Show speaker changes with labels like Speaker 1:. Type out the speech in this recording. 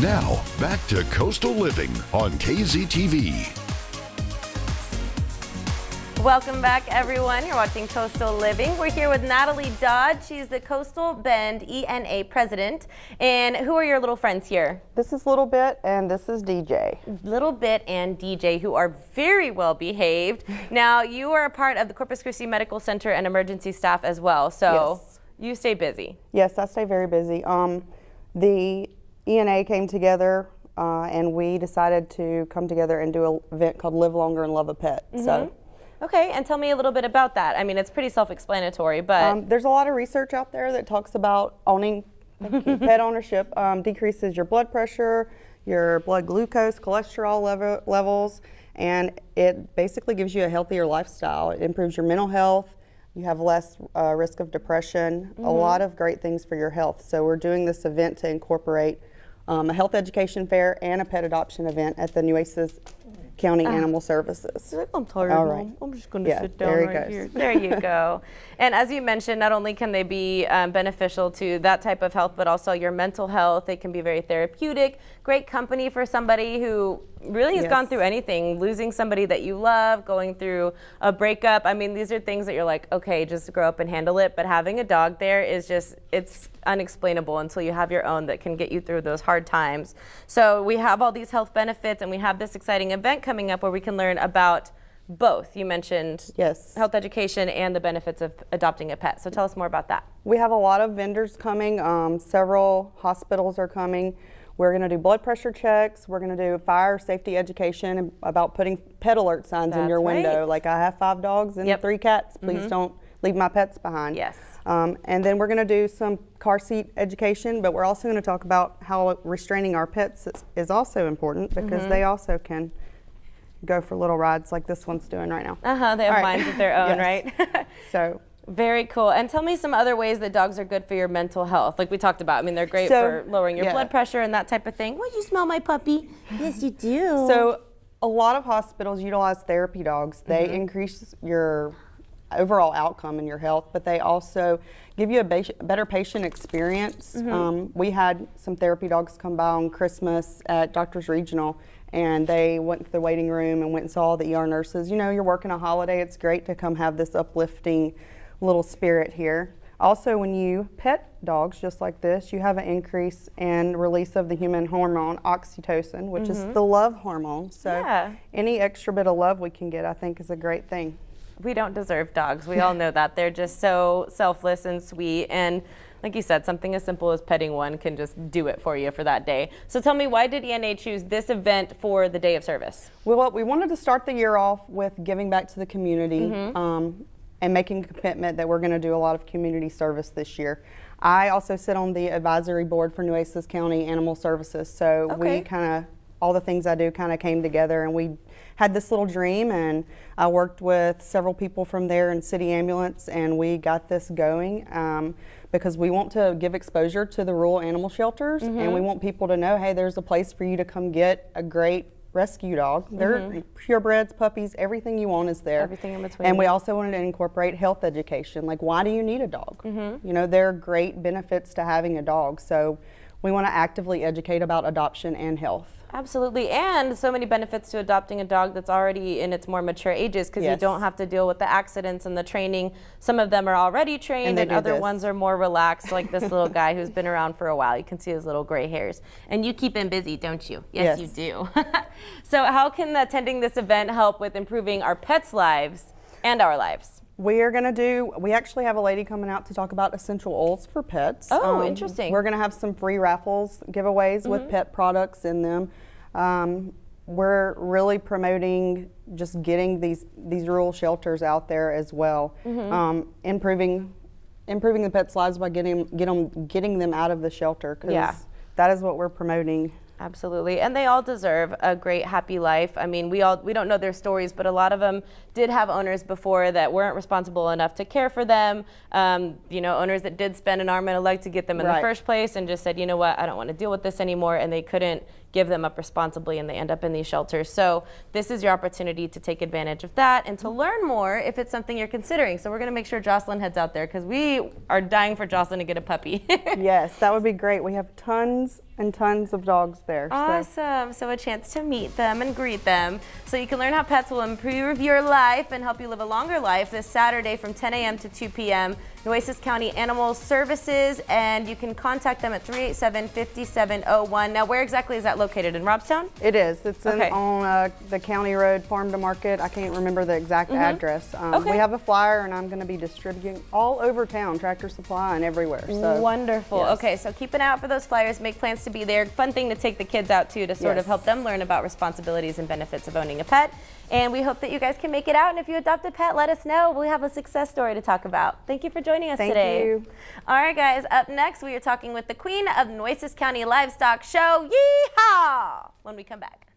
Speaker 1: Now, back to Coastal Living on KZTV.
Speaker 2: Welcome back, everyone. You're watching Coastal Living. We're here with Natalie Dodd. She's the Coastal Bend ENA president. And who are your little friends here?
Speaker 3: This is Little Bit and this is DJ.
Speaker 2: Little Bit and DJ, who are very well behaved. Now, you are a part of the Corpus Christi Medical Center and emergency staff as well. So
Speaker 3: Yes.
Speaker 2: You stay busy.
Speaker 3: Yes, I stay very busy. The ENA came together and we decided to come together and do an event called Live Longer and Love a Pet. So.
Speaker 2: Okay, and tell me a little bit about that. I mean, it's pretty self-explanatory, but
Speaker 3: There's a lot of research out there that talks about owning pet ownership decreases your blood pressure, your blood glucose, cholesterol levels, and it basically gives you a healthier lifestyle. It improves your mental health. You have less risk of depression, a lot of great things for your health. So we're doing this event to incorporate a health education fair and a pet adoption event at the Nueces County Animal Services.
Speaker 2: I'm tired.
Speaker 3: All right.
Speaker 2: I'm just going to sit down
Speaker 3: there he
Speaker 2: right
Speaker 3: goes.
Speaker 2: here. There you go. And as you mentioned, not only can they be beneficial to that type of health, but also your mental health. They can be very therapeutic. Great company for somebody who really has gone through anything, losing somebody that you love, going through a breakup. I mean, these are things that you're like, okay, just grow up and handle it. But having a dog there is just, it's unexplainable until you have your own that can get you through those hard times. So we have all these health benefits, and we have this exciting event coming up where we can learn about both. You mentioned health education and the benefits of adopting a pet. So tell us more about that.
Speaker 3: We have a lot of vendors coming. Several hospitals are coming. We're going to do blood pressure checks. We're going to do fire safety education about putting pet alert signs in your window. Like, I have 5 dogs and 3 cats. Please don't leave my pets behind.
Speaker 2: Yes.
Speaker 3: And then we're going to do some car seat education, but we're also going to talk about how restraining our pets is also important, because they also can go for little rides like this one's doing right now.
Speaker 2: They have minds of their own, right?
Speaker 3: So.
Speaker 2: Very cool. And tell me some other ways that dogs are good for your mental health. Like we talked about, I mean, they're great for lowering your blood pressure and that type of thing. Well, you smell my puppy? Yes, you do.
Speaker 3: So a lot of hospitals utilize therapy dogs. They increase your overall outcome in your health, but they also give you a better patient experience. We had some therapy dogs come by on Christmas at Doctors Regional, and they went to the waiting room and went and saw the ER nurses. You know, you're working a holiday, it's great to come have this uplifting little spirit here. Also, when you pet dogs just like this, you have an increase in release of the human hormone oxytocin, which is the love hormone. So any extra bit of love we can get, I think, is a great thing.
Speaker 2: We don't deserve dogs. We all know that. They're just so selfless and sweet. And like you said, something as simple as petting one can just do it for you for that day. So tell me, why did ENA choose this event for the day of service?
Speaker 3: Well, we wanted to start the year off with giving back to the community and making a commitment that we're going to do a lot of community service this year. I also sit on the advisory board for Nueces County Animal Services. So we kind of, all the things I do kind of came together, and we had this little dream, and I worked with several people from there in City Ambulance, and we got this going because we want to give exposure to the rural animal shelters, and we want people to know, hey, there's a place for you to come get a great rescue dog. They're purebreds, puppies, everything you want is there.
Speaker 2: Everything in between.
Speaker 3: And we also wanted to incorporate health education. Like, why do you need a dog? You know, there are great benefits to having a dog. So we want to actively educate about adoption and health.
Speaker 2: Absolutely, and so many benefits to adopting a dog that's already in its more mature ages, because you don't have to deal with the accidents and the training. Some of them are already trained, and other ones are more relaxed, like this little guy who's been around for a while. You can see his little gray hairs. And you keep him busy, don't you? Yes. You do. So how can attending this event help with improving our pets' lives and our lives?
Speaker 3: We actually have a lady coming out to talk about essential oils for pets.
Speaker 2: Oh, interesting.
Speaker 3: We're going to have some free raffles, giveaways with pet products in them. We're really promoting just getting these rural shelters out there as well, improving the pets' lives by getting them out of the shelter, because that is what we're promoting.
Speaker 2: Absolutely, and they all deserve a great, happy life. I mean, we don't know their stories, but a lot of them did have owners before that weren't responsible enough to care for them. You know, owners that did spend an arm and a leg to get them in the first place, and just said, you know what, I don't want to deal with this anymore, and they couldn't give them up responsibly, and they end up in these shelters. So this is your opportunity to take advantage of that and to learn more if it's something you're considering. So we're going to make sure Jocelyn heads out there, because we are dying for Jocelyn to get a puppy.
Speaker 3: Yes, that would be great. We have tons and tons of dogs there. So.
Speaker 2: Awesome. So a chance to meet them and greet them. So you can learn how pets will improve your life and help you live a longer life this Saturday from 10 a.m. to 2 p.m. Nueces County Animal Services, and you can contact them at 387-5701. Now, where exactly is that located? In Robstown?
Speaker 3: It is. It's
Speaker 2: Okay.
Speaker 3: on the county road, farm to market. I can't remember the exact address.
Speaker 2: Okay.
Speaker 3: We have a flyer, and I'm going to be distributing all over town, Tractor Supply and everywhere. So
Speaker 2: Wonderful.
Speaker 3: yes.
Speaker 2: Okay, so keep an eye out for those flyers. Make plans to be there. Fun thing to take the kids out to sort of
Speaker 3: Yes.
Speaker 2: help them learn about responsibilities and benefits of owning a pet. And we hope that you guys can make it out. And if you adopt a pet, let us know. We have a success story to talk about. Thank you for joining us
Speaker 3: Thank
Speaker 2: today.
Speaker 3: you.
Speaker 2: All right, guys. Up next, we are talking with the queen of Nueces County Livestock Show. Yeehaw! When we come back.